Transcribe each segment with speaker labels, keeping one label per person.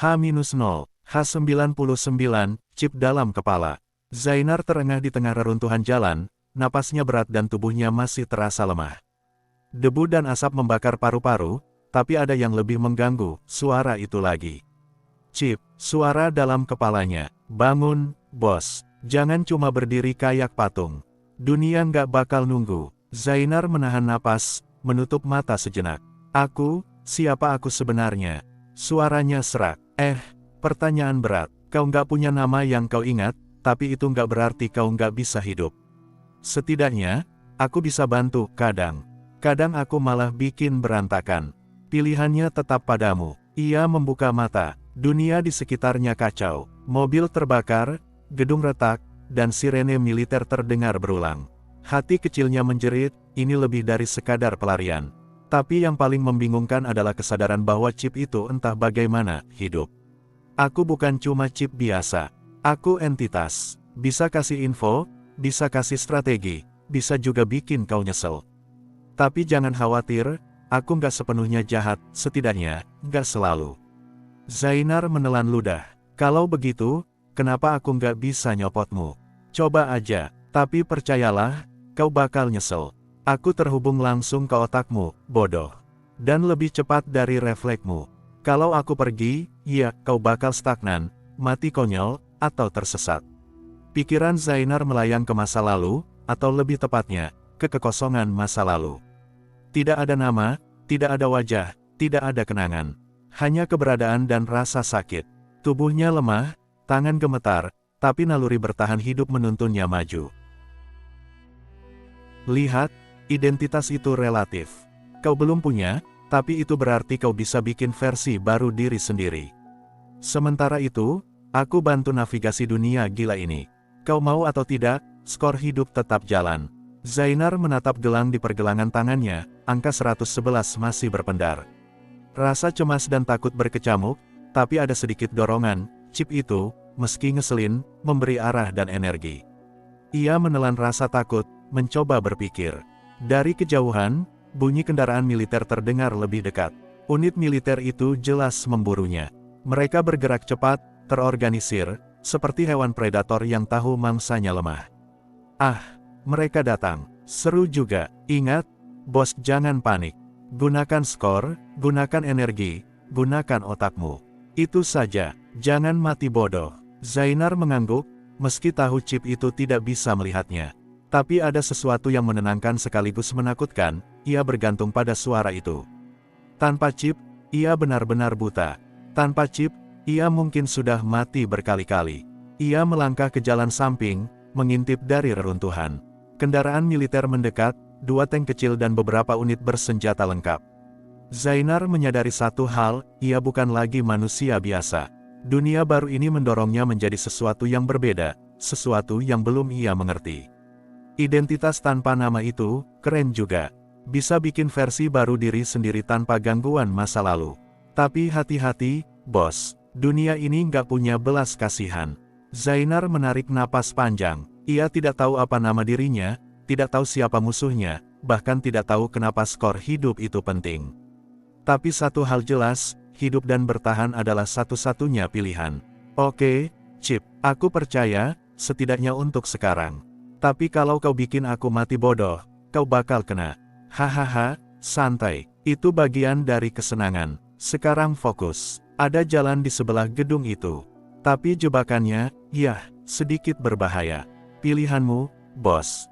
Speaker 1: H-0, H99, chip dalam kepala. Zainar terengah di tengah reruntuhan jalan, napasnya berat dan tubuhnya masih terasa lemah. Debu dan asap membakar paru-paru, tapi ada yang lebih mengganggu, suara itu lagi. Chip, suara dalam kepalanya. Bangun, bos. Jangan cuma berdiri kayak patung. Dunia nggak bakal nunggu. Zainar menahan napas, menutup mata sejenak. Siapa aku sebenarnya? Suaranya serak. Pertanyaan berat. Kau nggak punya nama yang kau ingat, tapi itu nggak berarti kau nggak bisa hidup. Setidaknya, aku bisa bantu, kadang. Kadang aku malah bikin berantakan. Pilihannya tetap padamu. Ia membuka mata. Dunia di sekitarnya kacau. Mobil terbakar, gedung retak, dan sirene militer terdengar berulang. Hati kecilnya menjerit, ini lebih dari sekadar pelarian. Tapi yang paling membingungkan adalah kesadaran bahwa chip itu entah bagaimana hidup. Aku bukan cuma chip biasa. Aku entitas. Bisa kasih info, bisa kasih strategi, bisa juga bikin kau nyesel. Tapi jangan khawatir, aku nggak sepenuhnya jahat, setidaknya, nggak selalu. Zainar menelan ludah. Kalau begitu, kenapa aku nggak bisa nyopotmu? Coba aja, tapi percayalah, kau bakal nyesel. Aku terhubung langsung ke otakmu, bodoh. Dan lebih cepat dari refleksmu. Kalau aku pergi, ya, kau bakal stagnan, mati konyol, atau tersesat. Pikiran Zainar melayang ke masa lalu, atau lebih tepatnya, ke kekosongan masa lalu. Tidak ada nama, tidak ada wajah, tidak ada kenangan. Hanya keberadaan dan rasa sakit. Tubuhnya lemah, tangan gemetar, tapi naluri bertahan hidup menuntunnya maju. Lihat, identitas itu relatif. Kau belum punya, tapi itu berarti kau bisa bikin versi baru diri sendiri. Sementara itu, aku bantu navigasi dunia gila ini. Kau mau atau tidak, skor hidup tetap jalan. Zainar menatap gelang di pergelangan tangannya, angka 111 masih berpendar. Rasa cemas dan takut berkecamuk, tapi ada sedikit dorongan, chip itu, meski ngeselin, memberi arah dan energi. Ia menelan rasa takut, mencoba berpikir. Dari kejauhan, bunyi kendaraan militer terdengar lebih dekat. Unit militer itu jelas memburunya. Mereka bergerak cepat, terorganisir, seperti hewan predator yang tahu mangsanya lemah. Mereka datang. Seru juga. Ingat, bos, jangan panik. Gunakan skor, gunakan energi, gunakan otakmu. Itu saja, jangan mati bodoh. Zainar mengangguk, meski tahu chip itu tidak bisa melihatnya. Tapi ada sesuatu yang menenangkan sekaligus menakutkan, ia bergantung pada suara itu. Tanpa chip, ia benar-benar buta. Tanpa chip, ia mungkin sudah mati berkali-kali. Ia melangkah ke jalan samping, mengintip dari reruntuhan. Kendaraan militer mendekat, 2 tank kecil dan beberapa unit bersenjata lengkap. Zainar menyadari satu hal, ia bukan lagi manusia biasa. Dunia baru ini mendorongnya menjadi sesuatu yang berbeda, sesuatu yang belum ia mengerti. Identitas tanpa nama itu, keren juga. Bisa bikin versi baru diri sendiri tanpa gangguan masa lalu. Tapi hati-hati, bos, dunia ini nggak punya belas kasihan. Zainar menarik napas panjang. Ia tidak tahu apa nama dirinya, tidak tahu siapa musuhnya, bahkan tidak tahu kenapa skor hidup itu penting. Tapi satu hal jelas, hidup dan bertahan adalah satu-satunya pilihan. Oke, Chip, aku percaya, setidaknya untuk sekarang. Tapi kalau kau bikin aku mati bodoh, kau bakal kena. Hahaha, santai, itu bagian dari kesenangan. Sekarang fokus, ada jalan di sebelah gedung itu. Tapi jebakannya, sedikit berbahaya. Pilihanmu, bos.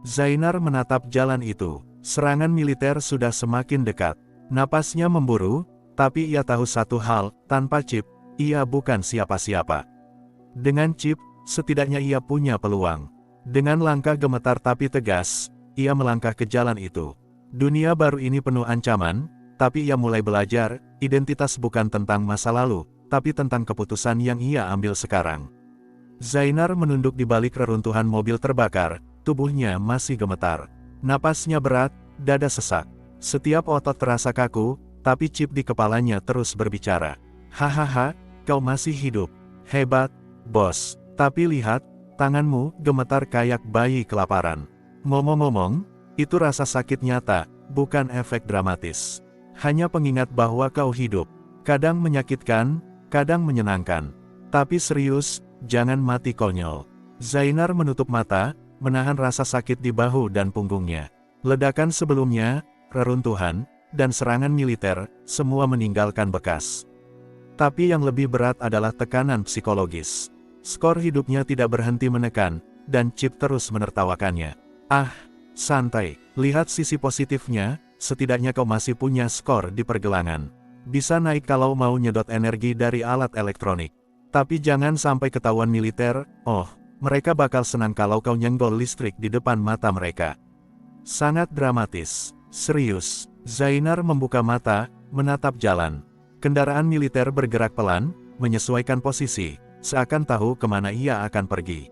Speaker 1: Zainar menatap jalan itu. Serangan militer sudah semakin dekat. Napasnya memburu, tapi ia tahu satu hal, tanpa chip, ia bukan siapa-siapa. Dengan chip, setidaknya ia punya peluang. Dengan langkah gemetar tapi tegas, ia melangkah ke jalan itu. Dunia baru ini penuh ancaman, tapi ia mulai belajar, identitas bukan tentang masa lalu, tapi tentang keputusan yang ia ambil sekarang. Zainar menunduk di balik reruntuhan mobil terbakar, tubuhnya masih gemetar. Napasnya berat, dada sesak. Setiap otot terasa kaku, tapi chip di kepalanya terus berbicara. Hahaha, kau masih hidup. Hebat, bos. Tapi lihat, tanganmu gemetar kayak bayi kelaparan. Ngomong-ngomong, itu rasa sakit nyata, bukan efek dramatis. Hanya pengingat bahwa kau hidup. Kadang menyakitkan, kadang menyenangkan. Tapi serius, jangan mati konyol. Zainar menutup mata, menahan rasa sakit di bahu dan punggungnya. Ledakan sebelumnya, reruntuhan, dan serangan militer, semua meninggalkan bekas. Tapi yang lebih berat adalah tekanan psikologis. Skor hidupnya tidak berhenti menekan, dan Chip terus menertawakannya. Ah, santai, lihat sisi positifnya, setidaknya kau masih punya skor di pergelangan. Bisa naik kalau mau nyedot energi dari alat elektronik. Tapi jangan sampai ketahuan militer, mereka bakal senang kalau kau nyenggol listrik di depan mata mereka. Sangat dramatis. Serius, Zainar membuka mata, menatap jalan. Kendaraan militer bergerak pelan, menyesuaikan posisi, seakan tahu kemana ia akan pergi.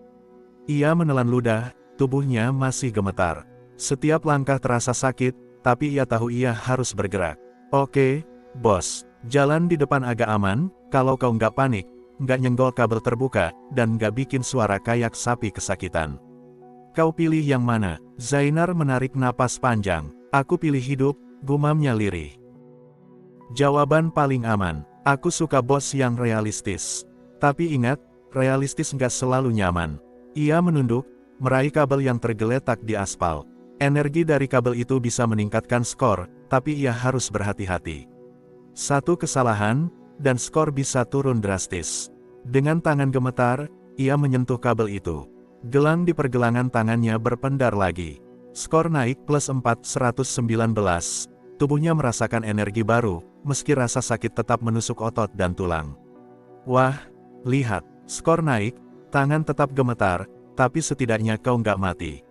Speaker 1: Ia menelan ludah, tubuhnya masih gemetar. Setiap langkah terasa sakit, tapi ia tahu ia harus bergerak. Oke, bos, jalan di depan agak aman, kalau kau nggak panik, nggak nyenggol kabel terbuka, dan nggak bikin suara kayak sapi kesakitan. Kau pilih yang mana? Zainar menarik napas panjang. Aku pilih hidup, gumamnya lirih. Jawaban paling aman. Aku suka bos yang realistis. Tapi ingat, realistis nggak selalu nyaman. Ia menunduk, meraih kabel yang tergeletak di aspal. Energi dari kabel itu bisa meningkatkan skor, tapi ia harus berhati-hati. Satu kesalahan, dan skor bisa turun drastis. Dengan tangan gemetar, ia menyentuh kabel itu. Gelang di pergelangan tangannya berpendar lagi. Skor naik plus 419. Tubuhnya merasakan energi baru, meski rasa sakit tetap menusuk otot dan tulang. Wah, lihat, skor naik, tangan tetap gemetar, tapi setidaknya kau nggak mati.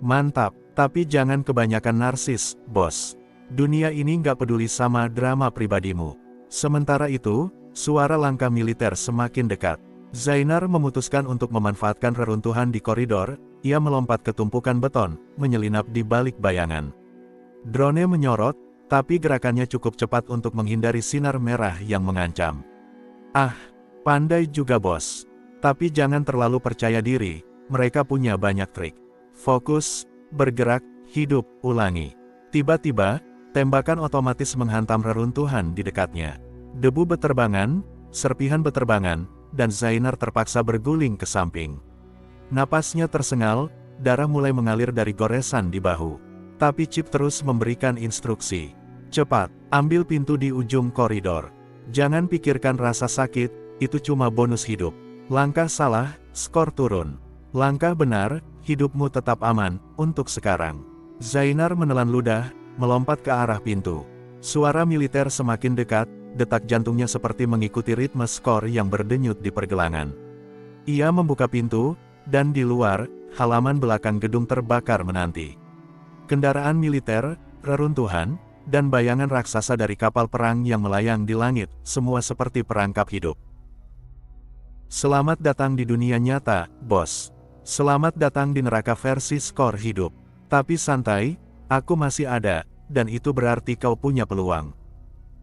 Speaker 1: Mantap, tapi jangan kebanyakan narsis, bos. Dunia ini nggak peduli sama drama pribadimu. Sementara itu, suara langkah militer semakin dekat. Zainar memutuskan untuk memanfaatkan reruntuhan di koridor, ia melompat ke tumpukan beton, menyelinap di balik bayangan. Drone menyorot, tapi gerakannya cukup cepat untuk menghindari sinar merah yang mengancam. Ah, pandai juga bos. Tapi jangan terlalu percaya diri, mereka punya banyak trik. Fokus, bergerak, hidup, ulangi. Tiba-tiba, tembakan otomatis menghantam reruntuhan di dekatnya. Debu beterbangan, serpihan beterbangan, dan Zainar terpaksa berguling ke samping. Napasnya tersengal, darah mulai mengalir dari goresan di bahu. Tapi Chip terus memberikan instruksi. Cepat, ambil pintu di ujung koridor. Jangan pikirkan rasa sakit, itu cuma bonus hidup. Langkah salah, skor turun. Langkah benar, hidupmu tetap aman, untuk sekarang. Zainar menelan ludah, melompat ke arah pintu. Suara militer semakin dekat, detak jantungnya seperti mengikuti ritme skor yang berdenyut di pergelangan. Ia membuka pintu, dan di luar, halaman belakang gedung terbakar menanti. Kendaraan militer, reruntuhan, dan bayangan raksasa dari kapal perang yang melayang di langit, semua seperti perangkap hidup. Selamat datang di dunia nyata, bos. Selamat datang di neraka versi skor hidup. Tapi santai, aku masih ada, dan itu berarti kau punya peluang.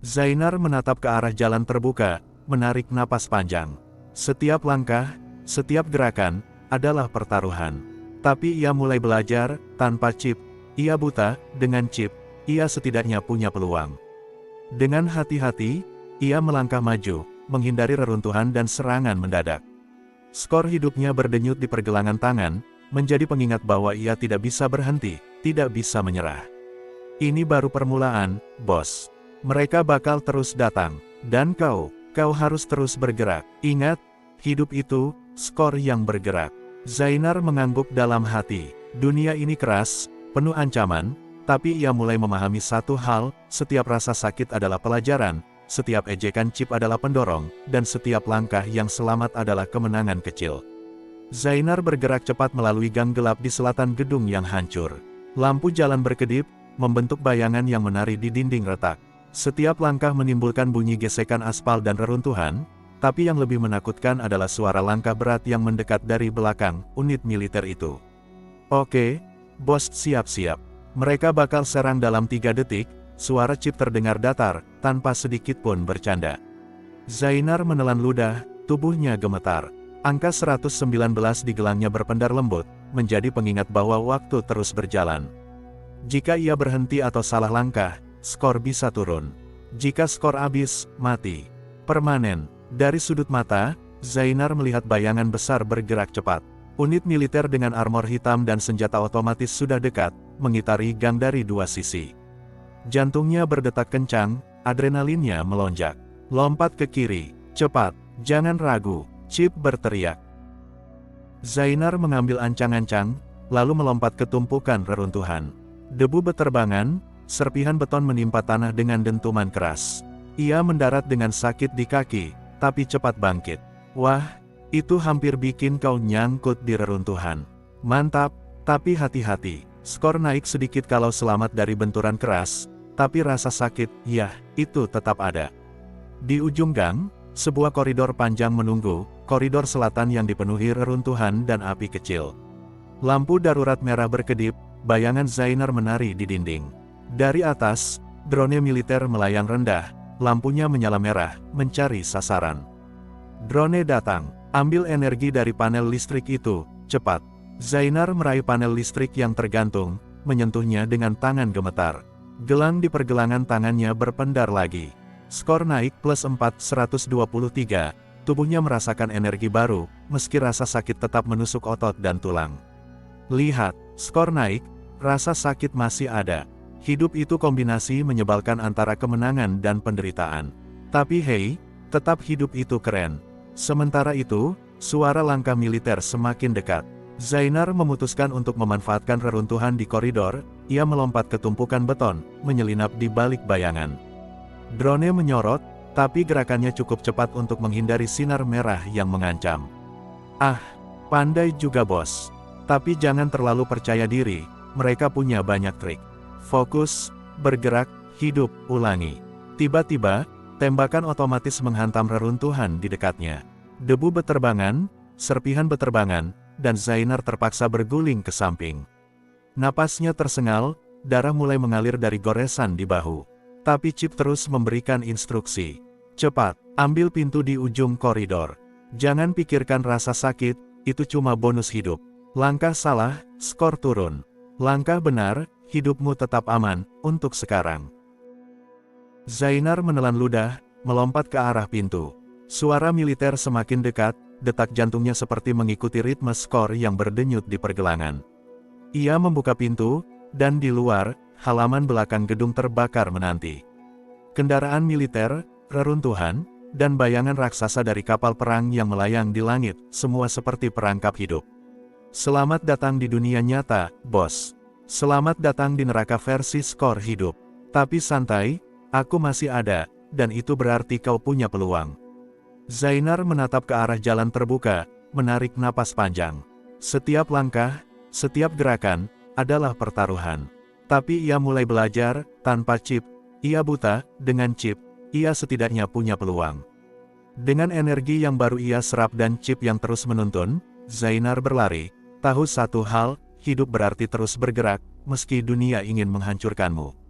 Speaker 1: Zainar menatap ke arah jalan terbuka, menarik napas panjang. Setiap langkah, setiap gerakan, adalah pertaruhan. Tapi ia mulai belajar, tanpa Chip. Ia buta, dengan Chip, ia setidaknya punya peluang. Dengan hati-hati, ia melangkah maju, menghindari reruntuhan dan serangan mendadak. Skor hidupnya berdenyut di pergelangan tangan, menjadi pengingat bahwa ia tidak bisa berhenti, tidak bisa menyerah. Ini baru permulaan, bos. Mereka bakal terus datang, dan kau harus terus bergerak. Ingat, hidup itu, skor yang bergerak. Zainar mengangguk dalam hati. Dunia ini keras, penuh ancaman, tapi ia mulai memahami satu hal, setiap rasa sakit adalah pelajaran, setiap ejekan Chip adalah pendorong, dan setiap langkah yang selamat adalah kemenangan kecil. Zainar bergerak cepat melalui gang gelap di selatan gedung yang hancur. Lampu jalan berkedip, membentuk bayangan yang menari di dinding retak. Setiap langkah menimbulkan bunyi gesekan aspal dan reruntuhan, tapi yang lebih menakutkan adalah suara langkah berat yang mendekat dari belakang unit militer itu. Oke, bos, siap-siap. Mereka bakal serang dalam 3 detik, suara Chip terdengar datar, tanpa sedikit pun bercanda. Zainar menelan ludah, tubuhnya gemetar. Angka 119 di gelangnya berpendar lembut, menjadi pengingat bahwa waktu terus berjalan. Jika ia berhenti atau salah langkah, skor bisa turun. Jika skor habis, mati. Permanen. Dari sudut mata, Zainar melihat bayangan besar bergerak cepat. Unit militer dengan armor hitam dan senjata otomatis sudah dekat, mengitari gang dari dua sisi. Jantungnya berdetak kencang, adrenalinnya melonjak. Lompat ke kiri, cepat, jangan ragu, Chip berteriak. Zainar mengambil ancang-ancang, lalu melompat ke tumpukan reruntuhan. Debu beterbangan, serpihan beton menimpa tanah dengan dentuman keras. Ia mendarat dengan sakit di kaki, tapi cepat bangkit. Wah! Itu hampir bikin kau nyangkut di reruntuhan. Mantap, tapi hati-hati. Skor naik sedikit kalau selamat dari benturan keras, tapi rasa sakit, yah, itu tetap ada. Di ujung gang, sebuah koridor panjang menunggu, koridor selatan yang dipenuhi reruntuhan dan api kecil. Lampu darurat merah berkedip, bayangan Zainar menari di dinding. Dari atas, drone militer melayang rendah, lampunya menyala merah, mencari sasaran. Drone datang. Ambil energi dari panel listrik itu, cepat. Zainar meraih panel listrik yang tergantung, menyentuhnya dengan tangan gemetar. Gelang di pergelangan tangannya berpendar lagi. Skor naik plus 423, tubuhnya merasakan energi baru, meski rasa sakit tetap menusuk otot dan tulang. Lihat, skor naik, rasa sakit masih ada. Hidup itu kombinasi menyebalkan antara kemenangan dan penderitaan. Tapi hey, tetap hidup itu keren. Sementara itu, suara langkah militer semakin dekat. Zainar memutuskan untuk memanfaatkan reruntuhan di koridor, ia melompat ke tumpukan beton, menyelinap di balik bayangan. Drone menyorot, tapi gerakannya cukup cepat untuk menghindari sinar merah yang mengancam. Ah, pandai juga bos. Tapi jangan terlalu percaya diri, mereka punya banyak trik. Fokus, bergerak, hidup, ulangi. Tiba-tiba, tembakan otomatis menghantam reruntuhan di dekatnya. Debu beterbangan, serpihan beterbangan, dan Zainar terpaksa berguling ke samping. Napasnya tersengal, darah mulai mengalir dari goresan di bahu. Tapi Chip terus memberikan instruksi. Cepat, ambil pintu di ujung koridor. Jangan pikirkan rasa sakit, itu cuma bonus hidup. Langkah salah, skor turun. Langkah benar, hidupmu tetap aman, untuk sekarang. Zainar menelan ludah, melompat ke arah pintu. Suara militer semakin dekat, detak jantungnya seperti mengikuti ritme skor yang berdenyut di pergelangan. Ia membuka pintu, dan di luar, halaman belakang gedung terbakar menanti. Kendaraan militer, reruntuhan, dan bayangan raksasa dari kapal perang yang melayang di langit, semua seperti perangkap hidup. Selamat datang di dunia nyata, bos. Selamat datang di neraka versi skor hidup. Tapi santai, aku masih ada, dan itu berarti kau punya peluang. Zainar menatap ke arah jalan terbuka, menarik napas panjang. Setiap langkah, setiap gerakan, adalah pertaruhan. Tapi ia mulai belajar, tanpa Chip, ia buta, dengan Chip, ia setidaknya punya peluang. Dengan energi yang baru ia serap dan Chip yang terus menuntun, Zainar berlari, tahu satu hal, hidup berarti terus bergerak, meski dunia ingin menghancurkanmu.